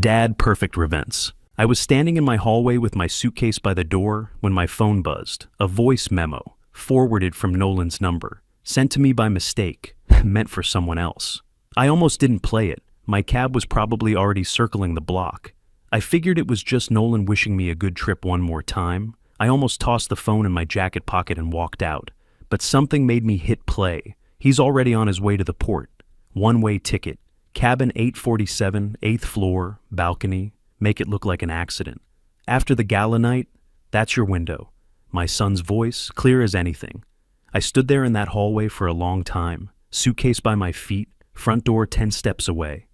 Dadperfectrevenge. I was standing in my hallway with my suitcase by the door when my phone buzzed. A voice memo, forwarded from Nolan's number, sent to me by mistake, meant for someone else. I almost didn't play it. My cab was probably already circling the block. I figured it was just Nolan wishing me a good trip one more time. I almost tossed the phone in my jacket pocket and walked out. But something made me hit play. He's already on his way to the port. One-way ticket. Cabin 847, 8th floor, balcony. Make it look like an accident. After the gala night, that's your window. My son's voice, clear as anything. I stood there in that hallway for a long time, suitcase by my feet, front door 10 steps away.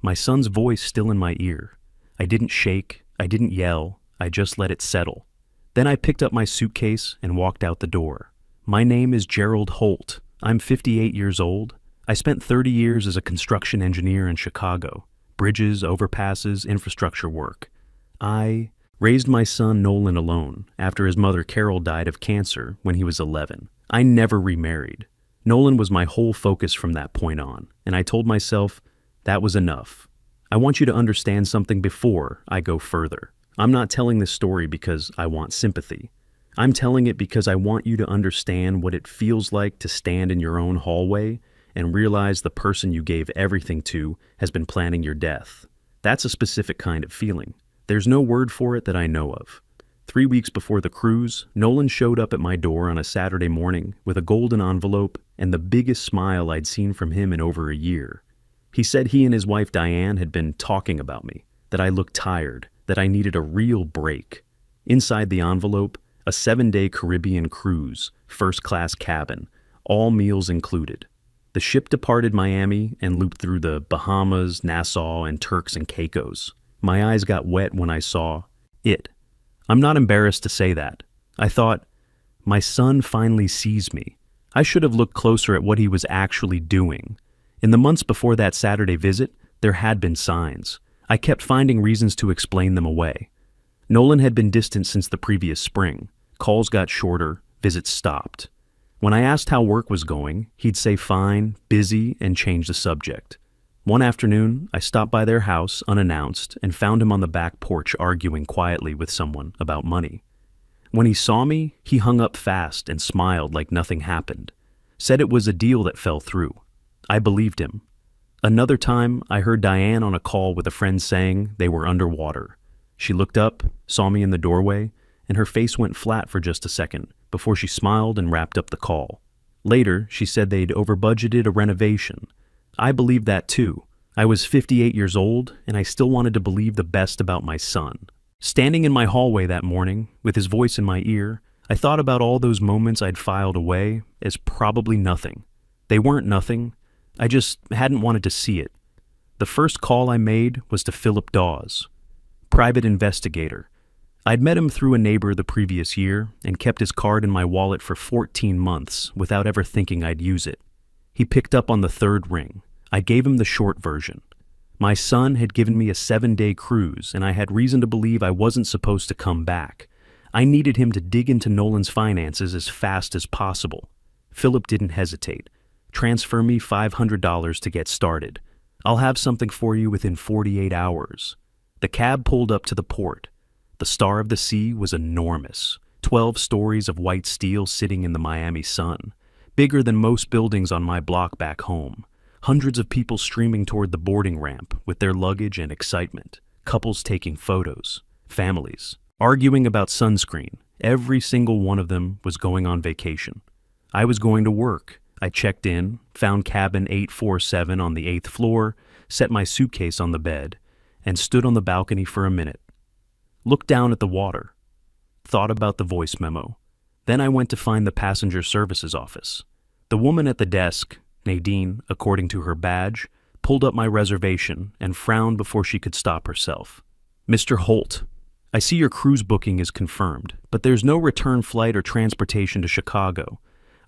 My son's voice still in my ear. I didn't shake, I didn't yell, I just let it settle. Then I picked up my suitcase and walked out the door. My name is Gerald Holt. I'm 58 years old. I spent 30 years as a construction engineer in Chicago. Bridges, overpasses, infrastructure work. I raised my son Nolan alone after his mother Carol died of cancer when he was 11. I never remarried. Nolan was my whole focus from that point on, and I told myself that was enough. I want you to understand something before I go further. I'm not telling this story because I want sympathy. I'm telling it because I want you to understand what it feels like to stand in your own hallway and realize the person you gave everything to has been planning your death. That's a specific kind of feeling. There's no word for it that I know of. 3 weeks before the cruise, Nolan showed up at my door on a Saturday morning with a golden envelope and the biggest smile I'd seen from him in over a year. He said he and his wife Diane had been talking about me, that I looked tired, that I needed a real break. Inside the envelope, a 7-day Caribbean cruise, first-class cabin, all meals included. The ship departed Miami and looped through the Bahamas, Nassau, and Turks and Caicos. My eyes got wet when I saw it. I'm not embarrassed to say that. I thought, my son finally sees me. I should have looked closer at what he was actually doing. In the months before that Saturday visit, there had been signs. I kept finding reasons to explain them away. Nolan had been distant since the previous spring. Calls got shorter, visits stopped. When I asked how work was going, he'd say fine, busy, and change the subject. One afternoon, I stopped by their house unannounced and found him on the back porch arguing quietly with someone about money. When he saw me, he hung up fast and smiled like nothing happened. Said it was a deal that fell through. I believed him. Another time, I heard Diane on a call with a friend saying they were underwater. She looked up, saw me in the doorway, and her face went flat for just a second before she smiled and wrapped up the call. Later, she said they'd over-budgeted a renovation. I believed that too. I was 58 years old, and I still wanted to believe the best about my son. Standing in my hallway that morning, with his voice in my ear, I thought about all those moments I'd filed away as probably nothing. They weren't nothing. I just hadn't wanted to see it. The first call I made was to Philip Dawes, private investigator. I'd met him through a neighbor the previous year and kept his card in my wallet for 14 months without ever thinking I'd use it. He picked up on the third ring. I gave him the short version. My son had given me a 7-day cruise, and I had reason to believe I wasn't supposed to come back. I needed him to dig into Nolan's finances as fast as possible. Philip didn't hesitate. Transfer me $500 to get started. I'll have something for you within 48 hours. The cab pulled up to the port. The Star of the Sea was enormous. 12 stories of white steel sitting in the Miami sun. Bigger than most buildings on my block back home. Hundreds of people streaming toward the boarding ramp with their luggage and excitement. Couples taking photos. Families arguing about sunscreen. Every single one of them was going on vacation. I was going to work. I checked in, found cabin 847 on the 8th floor, set my suitcase on the bed, and stood on the balcony for a minute. Looked down at the water. Thought about the voice memo. Then I went to find the passenger services office. The woman at the desk, Nadine, according to her badge, pulled up my reservation and frowned before she could stop herself. Mr. Holt, I see your cruise booking is confirmed, but there's no return flight or transportation to Chicago.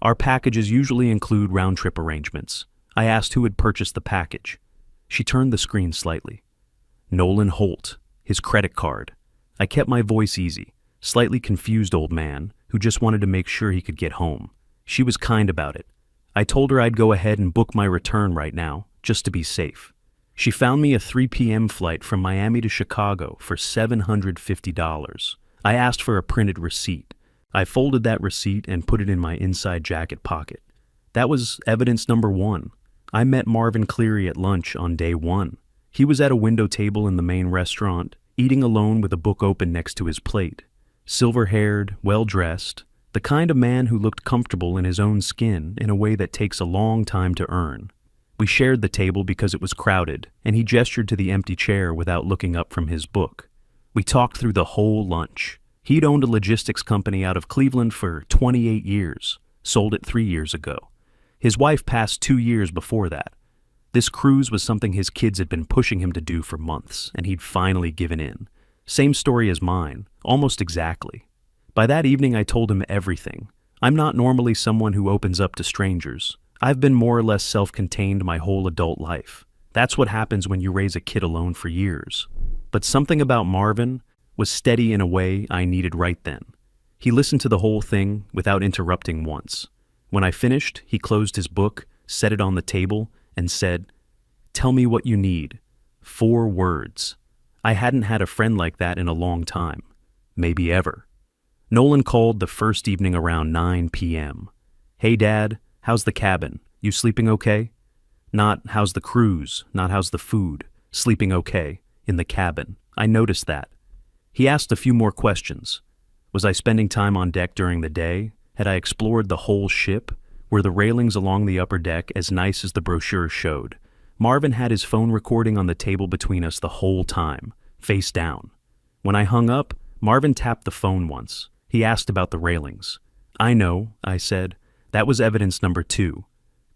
Our packages usually include round-trip arrangements. I asked who had purchased the package. She turned the screen slightly. Nolan Holt, his credit card. I kept my voice easy, slightly confused old man who just wanted to make sure he could get home. She was kind about it. I told her I'd go ahead and book my return right now, just to be safe. She found me a 3 p.m. flight from Miami to Chicago for $750. I asked for a printed receipt. I folded that receipt and put it in my inside jacket pocket. That was evidence number one. I met Marvin Cleary at lunch on day one. He was at a window table in the main restaurant, eating alone with a book open next to his plate. Silver-haired, well-dressed, the kind of man who looked comfortable in his own skin in a way that takes a long time to earn. We shared the table because it was crowded, and he gestured to the empty chair without looking up from his book. We talked through the whole lunch. He'd owned a logistics company out of Cleveland for 28 years, sold it 3 years ago. His wife passed 2 years before that. This cruise was something his kids had been pushing him to do for months, and he'd finally given in. Same story as mine, almost exactly. By that evening, I told him everything. I'm not normally someone who opens up to strangers. I've been more or less self-contained my whole adult life. That's what happens when you raise a kid alone for years. But something about Marvin was steady in a way I needed right then. He listened to the whole thing without interrupting once. When I finished, he closed his book, set it on the table, and said, "Tell me what you need." 4 words. I hadn't had a friend like that in a long time. Maybe ever. Nolan called the first evening around 9 p.m. "Hey, Dad, how's the cabin? You sleeping okay?" Not, "How's the cruise?" Not, "How's the food?" Sleeping okay. In the cabin. I noticed that. He asked a few more questions. Was I spending time on deck during the day? Had I explored the whole ship? Were the railings along the upper deck as nice as the brochure showed? Marvin had his phone recording on the table between us the whole time, face down. When I hung up, Marvin tapped the phone once. He asked about the railings. "I know," I said. That was evidence number 2.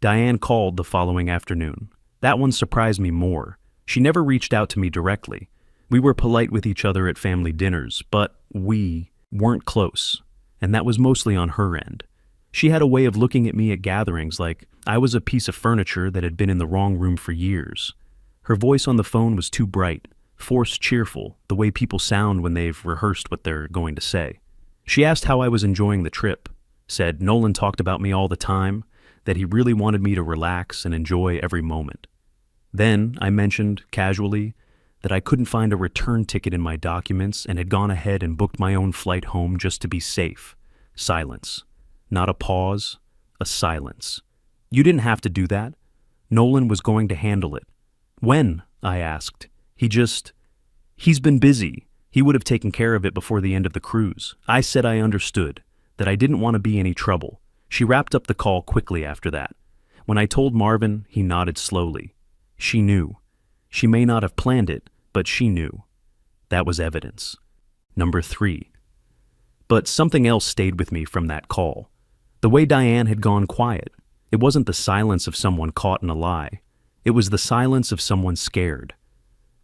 Diane called the following afternoon. That one surprised me more. She never reached out to me directly. We were polite with each other at family dinners, but we weren't close, and that was mostly on her end. She had a way of looking at me at gatherings like I was a piece of furniture that had been in the wrong room for years. Her voice on the phone was too bright, forced cheerful, the way people sound when they've rehearsed what they're going to say. She asked how I was enjoying the trip, said Nolan talked about me all the time, that he really wanted me to relax and enjoy every moment. Then I mentioned, casually, that I couldn't find a return ticket in my documents and had gone ahead and booked my own flight home just to be safe. Silence. Not a pause, a silence. "You didn't have to do that. Nolan was going to handle it." "When?" I asked. He's been busy. He would have taken care of it before the end of the cruise." I said I understood, that I didn't want to be any trouble. She wrapped up the call quickly after that. When I told Marvin, he nodded slowly. She knew. She may not have planned it, but she knew. That was evidence. Number 3. But something else stayed with me from that call. The way Diane had gone quiet. It wasn't the silence of someone caught in a lie. It was the silence of someone scared.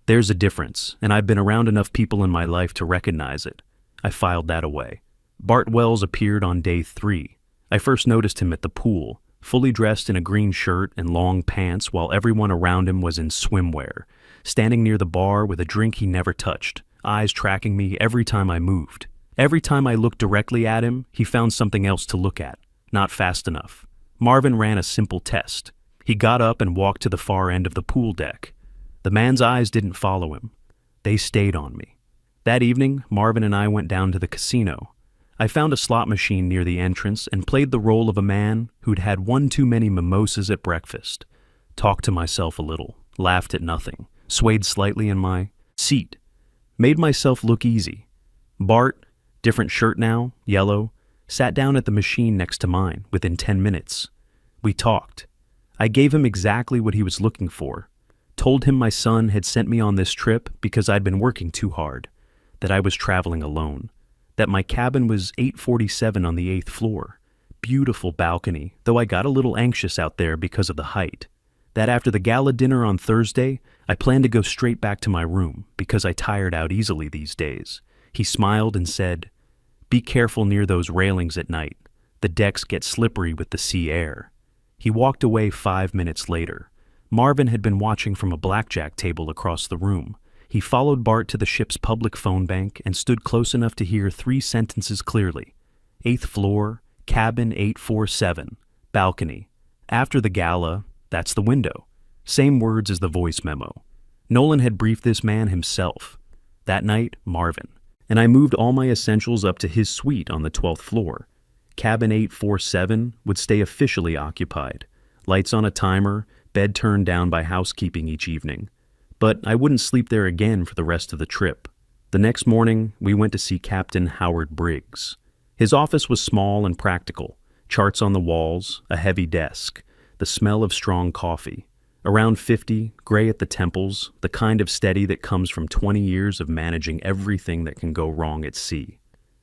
There's a difference, and I've been around enough people in my life to recognize it. I filed that away. Bart Wells appeared on day 3. I first noticed him at the pool, fully dressed in a green shirt and long pants while everyone around him was in swimwear, standing near the bar with a drink he never touched, eyes tracking me every time I moved. Every time I looked directly at him, he found something else to look at, not fast enough. Marvin ran a simple test. He got up and walked to the far end of the pool deck. The man's eyes didn't follow him. They stayed on me. That evening, Marvin and I went down to the casino. I found a slot machine near the entrance and played the role of a man who'd had one too many mimosas at breakfast. Talked to myself a little, laughed at nothing, swayed slightly in my seat, made myself look easy. Bart, different shirt now, yellow, sat down at the machine next to mine within 10 minutes. We talked. I gave him exactly what he was looking for. Told him my son had sent me on this trip because I'd been working too hard, that I was traveling alone, that my cabin was 847 on the 8th floor. Beautiful balcony, though I got a little anxious out there because of the height. That after the gala dinner on Thursday, I planned to go straight back to my room because I tired out easily these days. He smiled and said, "Be careful near those railings at night. The decks get slippery with the sea air." He walked away 5 minutes later. Marvin had been watching from a blackjack table across the room. He followed Bart to the ship's public phone bank and stood close enough to hear 3 sentences clearly. 8th floor, cabin 847, balcony. After the gala, that's the window. Same words as the voice memo. Nolan had briefed this man himself. That night, Marvin. And I moved all my essentials up to his suite on the 12th floor. Cabin 847 would stay officially occupied. Lights on a timer, bed turned down by housekeeping each evening. But I wouldn't sleep there again for the rest of the trip. The next morning, we went to see Captain Howard Briggs. His office was small and practical. Charts on the walls, a heavy desk, the smell of strong coffee. Around 50, gray at the temples, the kind of steady that comes from 20 years of managing everything that can go wrong at sea.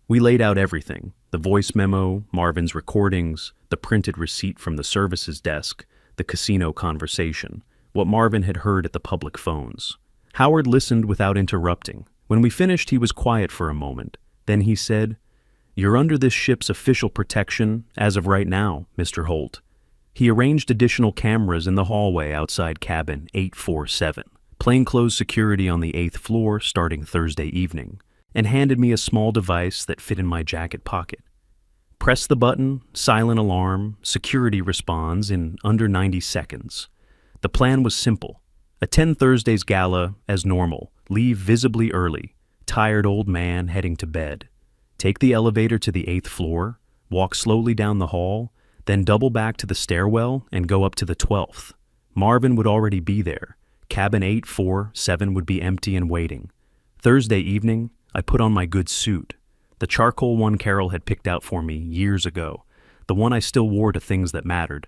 We laid out everything, the voice memo, Marvin's recordings, the printed receipt from the services desk, the casino conversation, what Marvin had heard at the public phones. Howard listened without interrupting. When we finished, he was quiet for a moment. Then he said, "You're under this ship's official protection as of right now, Mr. Holt." He arranged additional cameras in the hallway outside cabin 847, plainclothes security on the 8th floor starting Thursday evening, and handed me a small device that fit in my jacket pocket. Press the button, silent alarm, security responds in under 90 seconds. The plan was simple. Attend Thursday's gala as normal, leave visibly early, tired old man heading to bed. Take the elevator to the 8th floor, walk slowly down the hall, then double back to the stairwell and go up to the 12th. Marvin would already be there. Cabin 847 would be empty and waiting. Thursday evening, I put on my good suit. The charcoal one Carol had picked out for me years ago, the one I still wore to things that mattered,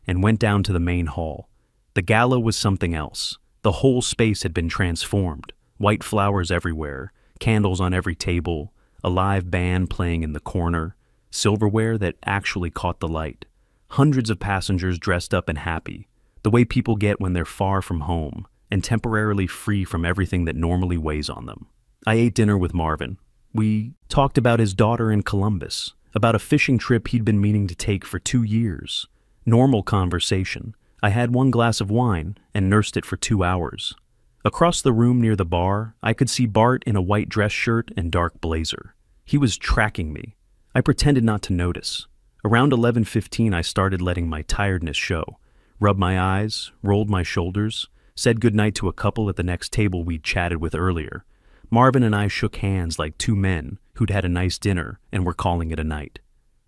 and went down to the main hall. The gala was something else. The whole space had been transformed. White flowers everywhere, candles on every table, a live band playing in the corner, silverware that actually caught the light. Hundreds of passengers dressed up and happy, the way people get when they're far from home and temporarily free from everything that normally weighs on them. I ate dinner with Marvin. We talked about his daughter in Columbus, about a fishing trip he'd been meaning to take for 2 years. Normal conversation. I had 1 glass of wine and nursed it for 2 hours. Across the room near the bar, I could see Bart in a white dress shirt and dark blazer. He was tracking me. I pretended not to notice. Around 11:15, I started letting my tiredness show. Rubbed my eyes, rolled my shoulders, said goodnight to a couple at the next table we'd chatted with earlier. Marvin and I shook hands like 2 men who'd had a nice dinner and were calling it a night.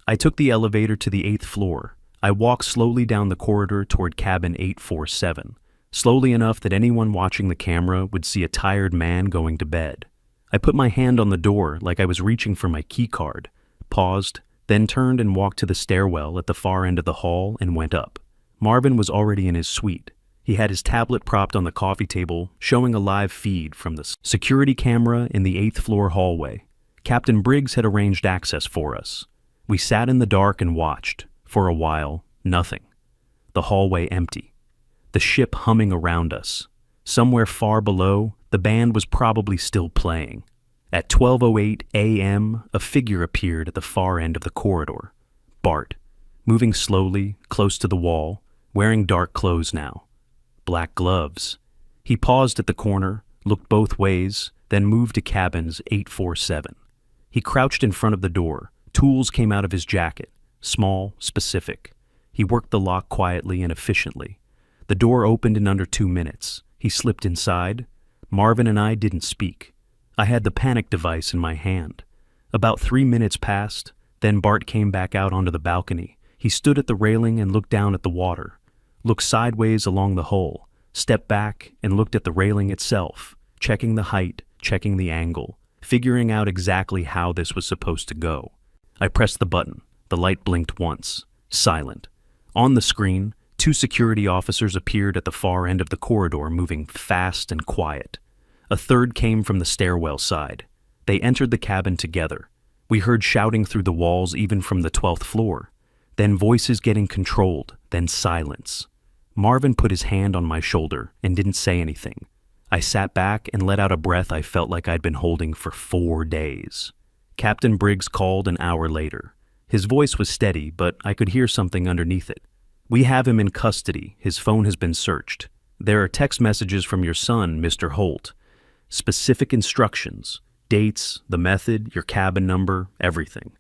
I took the elevator to the 8th floor. I walked slowly down the corridor toward cabin 847, slowly enough that anyone watching the camera would see a tired man going to bed. I put my hand on the door like I was reaching for my key card, paused, then turned and walked to the stairwell at the far end of the hall and went up. Marvin was already in his suite. He had his tablet propped on the coffee table, showing a live feed from the security camera in the 8th floor hallway. Captain Briggs had arranged access for us. We sat in the dark and watched. For a while, nothing. The hallway empty. The ship humming around us. Somewhere far below, the band was probably still playing. At 12:08 a.m., a figure appeared at the far end of the corridor. Bart, moving slowly, close to the wall, wearing dark clothes now. Black gloves. He paused at the corner, looked both ways, then moved to cabins 847. He crouched in front of the door. Tools came out of his jacket, small, specific. He worked the lock quietly and efficiently. The door opened in under 2 minutes. He slipped inside. Marvin and I didn't speak. I had the panic device in my hand. About 3 minutes passed, then Bart came back out onto the balcony. He stood at the railing and looked down at the water, looked sideways along the hull, stepped back and looked at the railing itself, checking the height, checking the angle, figuring out exactly how this was supposed to go. I pressed the button. The light blinked once. Silent. On the screen, 2 security officers appeared at the far end of the corridor, moving fast and quiet. A third came from the stairwell side. They entered the cabin together. We heard shouting through the walls even from the 12th floor. Then voices getting controlled, then silence. Marvin put his hand on my shoulder and didn't say anything. I sat back and let out a breath I felt like I'd been holding for 4 days. Captain Briggs called an hour later. His voice was steady, but I could hear something underneath it. "We have him in custody. His phone has been searched. There are text messages from your son, Mr. Holt. Specific instructions, dates, the method, your cabin number, everything."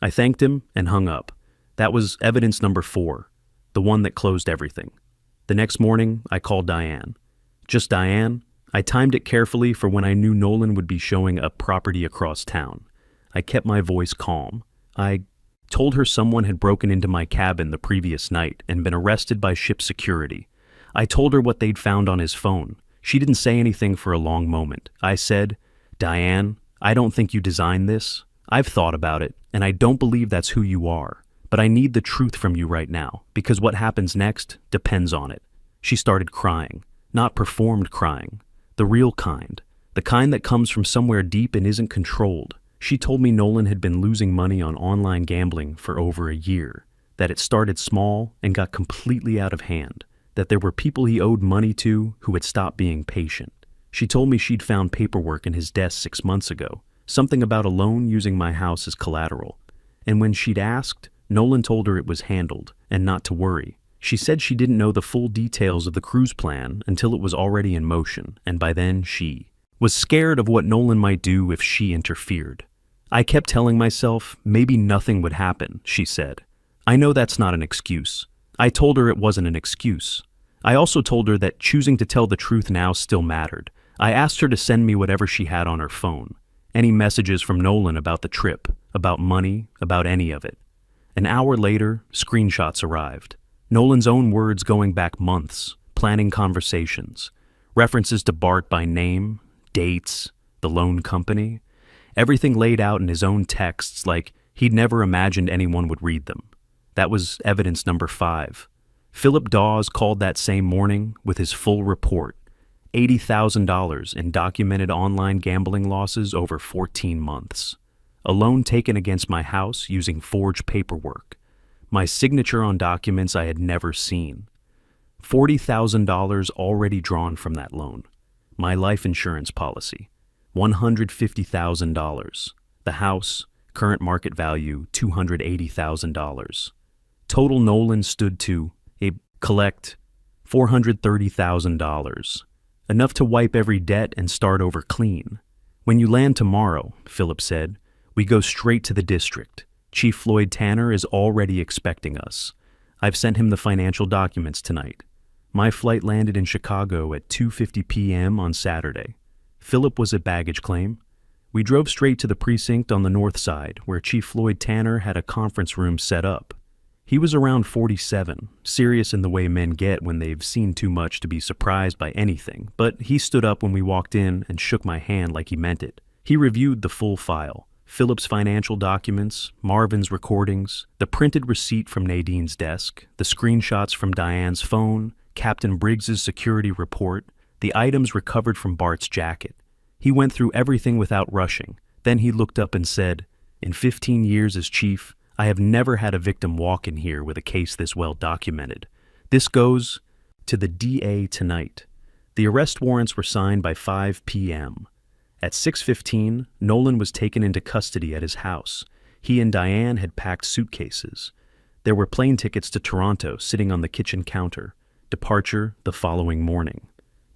I thanked him and hung up. That was evidence number 4, the one that closed everything. The next morning, I called Diane. "Just Diane, I timed it carefully for when I knew Nolan would be showing a property across town. I kept my voice calm. I told her someone had broken into my cabin the previous night and been arrested by ship security. I told her what they'd found on his phone. She didn't say anything for a long moment. I said, "Diane, I don't think you designed this. I've thought about it, and I don't believe that's who you are. But I need the truth from you right now, because what happens next depends on it." She started crying. Not performed crying. The real kind. The kind that comes from somewhere deep and isn't controlled. She told me Nolan had been losing money on online gambling for over a year, that it started small and got completely out of hand, that there were people he owed money to who had stopped being patient. She told me she'd found paperwork in his desk 6 months ago, something about a loan using my house as collateral. And when she'd asked, Nolan told her it was handled and not to worry. She said she didn't know the full details of the cruise plan until it was already in motion, and by then she was scared of what Nolan might do if she interfered. I kept telling myself maybe nothing would happen, she said. I know that's not an excuse. I told her it wasn't an excuse. I also told her that choosing to tell the truth now still mattered. I asked her to send me whatever she had on her phone. Any messages from Nolan about the trip, about money, about any of it. An hour later, screenshots arrived. Nolan's own words going back months, planning conversations, references to Bart by name, dates, the loan company, everything laid out in his own texts like he'd never imagined anyone would read them. That was evidence number 5. Philip Dawes called that same morning with his full report, $80,000 in documented online gambling losses over 14 months. A loan taken against my house using forged paperwork. My signature on documents I had never seen. $40,000 already drawn from that loan. My life insurance policy. $150,000. The house, current market value, $280,000. Total Nolan stood to collect $430,000. Enough to wipe every debt and start over clean. When you land tomorrow, Philip said, we go straight to the district. Chief Floyd Tanner is already expecting us. I've sent him the financial documents tonight. My flight landed in Chicago at 2:50 p.m. on Saturday. Philip was at baggage claim. We drove straight to the precinct on the north side, where Chief Floyd Tanner had a conference room set up. He was around 47, serious in the way men get when they've seen too much to be surprised by anything, but he stood up when we walked in and shook my hand like he meant it. He reviewed the full file. Philip's financial documents, Marvin's recordings, the printed receipt from Nadine's desk, the screenshots from Diane's phone, Captain Briggs's security report, the items recovered from Bart's jacket. He went through everything without rushing. Then he looked up and said, "In 15 years as chief, I have never had a victim walk in here with a case this well documented. This goes to the DA tonight." The arrest warrants were signed by 5 p.m. At 6:15, Nolan was taken into custody at his house. He and Diane had packed suitcases. There were plane tickets to Toronto sitting on the kitchen counter. Departure the following morning.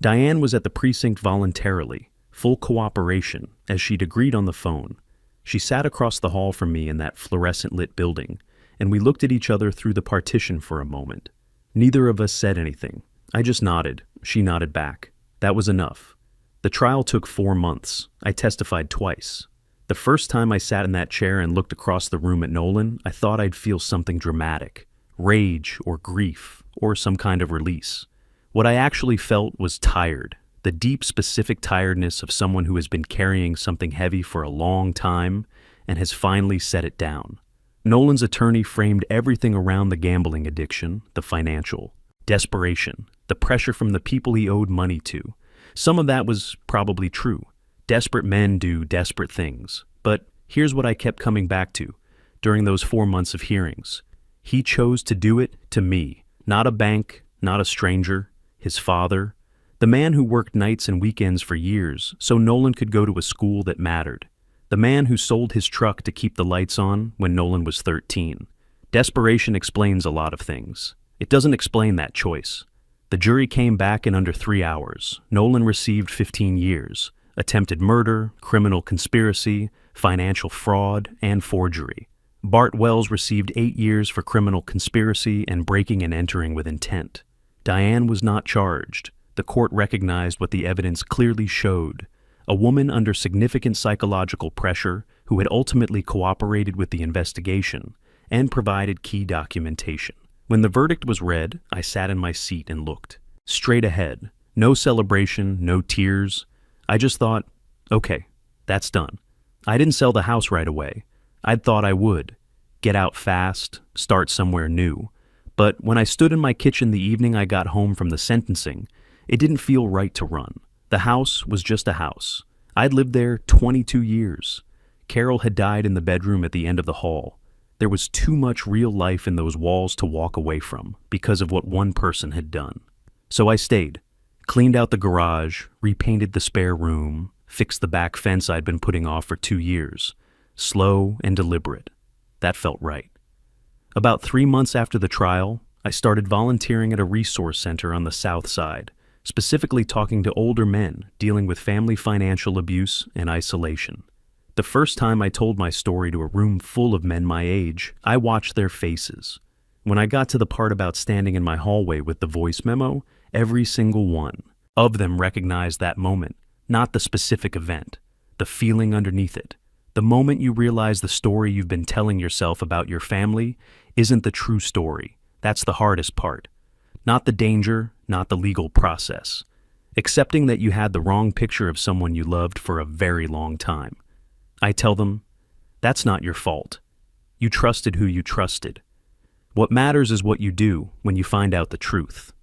Diane was at the precinct voluntarily, full cooperation, as she'd agreed on the phone. She sat across the hall from me in that fluorescent-lit building, and we looked at each other through the partition for a moment. Neither of us said anything. I just nodded. She nodded back. That was enough. The trial took 4 months. I testified twice. The first time I sat in that chair and looked across the room at Nolan, I thought I'd feel something dramatic. Rage or grief or some kind of release. What I actually felt was tired. The deep, specific tiredness of someone who has been carrying something heavy for a long time and has finally set it down. Nolan's attorney framed everything around the gambling addiction, the financial, desperation, the pressure from the people he owed money to. Some of that was probably true. Desperate men do desperate things. But here's what I kept coming back to during those 4 months of hearings. He chose to do it to me, not a bank, not a stranger, his father, the man who worked nights and weekends for years so Nolan could go to a school that mattered. The man who sold his truck to keep the lights on when Nolan was 13. Desperation explains a lot of things. It doesn't explain that choice. The jury came back in under 3 hours. Nolan received 15 years. Attempted murder, criminal conspiracy, financial fraud, and forgery. Bart Wells received 8 years for criminal conspiracy and breaking and entering with intent. Diane was not charged. the court recognized what the evidence clearly showed: a woman under significant psychological pressure who had ultimately cooperated with the investigation and provided key documentation. When the verdict was read, I sat in my seat and looked straight ahead. No celebration, no tears. I just thought, okay, that's done. I didn't sell the house right away. I'd thought I would. Get out fast, start somewhere new. But when I stood in my kitchen the evening I got home from the sentencing, it didn't feel right to run. The house was just a house. I'd lived there 22 years. Carol had died in the bedroom at the end of the hall. There was too much real life in those walls to walk away from because of what one person had done. So I stayed, cleaned out the garage, repainted the spare room, fixed the back fence I'd been putting off for 2 years. Slow and deliberate. That felt right. About 3 months after the trial, I started volunteering at a resource center on the South Side, specifically talking to older men dealing with family financial abuse and isolation. The first time I told my story to a room full of men my age, I watched their faces. When I got to the part about standing in my hallway with the voice memo, every single one of them recognized that moment, not the specific event, the feeling underneath it. The moment you realize the story you've been telling yourself about your family isn't the true story. That's the hardest part. Not the danger, not the legal process. Accepting that you had the wrong picture of someone you loved for a very long time. I tell them, that's not your fault. You trusted who you trusted. What matters is what you do when you find out the truth.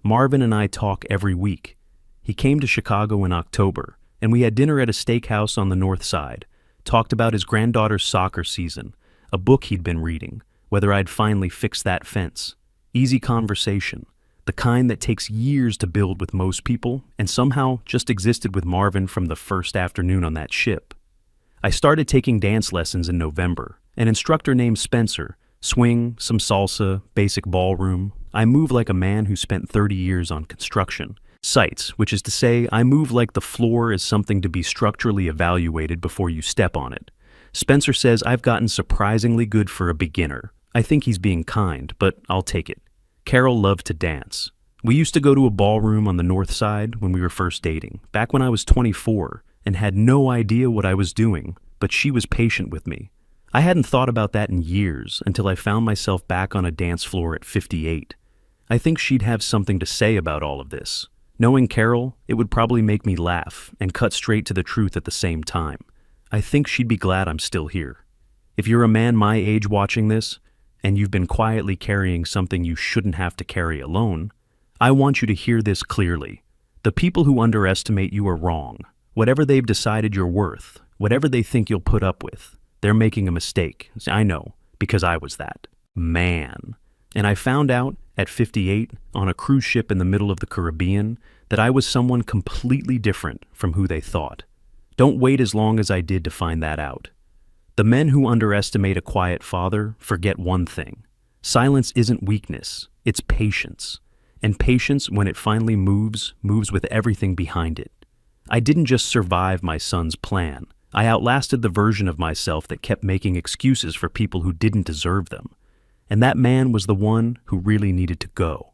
Marvin and I talk every week. He came to Chicago in October, and we had dinner at a steakhouse on the North Side, talked about his granddaughter's soccer season, a book he'd been reading, whether I'd finally fixed that fence. Easy conversation, the kind that takes years to build with most people, and somehow just existed with Marvin from the first afternoon on that ship. I started taking dance lessons in November. An instructor named Spencer, swing, some salsa, basic ballroom. I move like a man who spent 30 years on construction sites, which is to say, I move like the floor is something to be structurally evaluated before you step on it. Spencer says I've gotten surprisingly good for a beginner. I think he's being kind, but I'll take it. Carol loved to dance. We used to go to a ballroom on the North Side when we were first dating, back when I was 24, and had no idea what I was doing, but she was patient with me. I hadn't thought about that in years until I found myself back on a dance floor at 58. I think she'd have something to say about all of this. Knowing Carol, it would probably make me laugh and cut straight to the truth at the same time. I think she'd be glad I'm still here. If you're a man my age watching this, and you've been quietly carrying something you shouldn't have to carry alone, I want you to hear this clearly. The people who underestimate you are wrong. Whatever they've decided you're worth, whatever they think you'll put up with, they're making a mistake. I know, because I was that man. And I found out at 58 on a cruise ship in the middle of the Caribbean that I was someone completely different from who they thought. Don't wait as long as I did to find that out. The men who underestimate a quiet father forget one thing. Silence isn't weakness, it's patience. And patience, when it finally moves with everything behind it. I didn't just survive my son's plan. I outlasted the version of myself that kept making excuses for people who didn't deserve them. And that man was the one who really needed to go.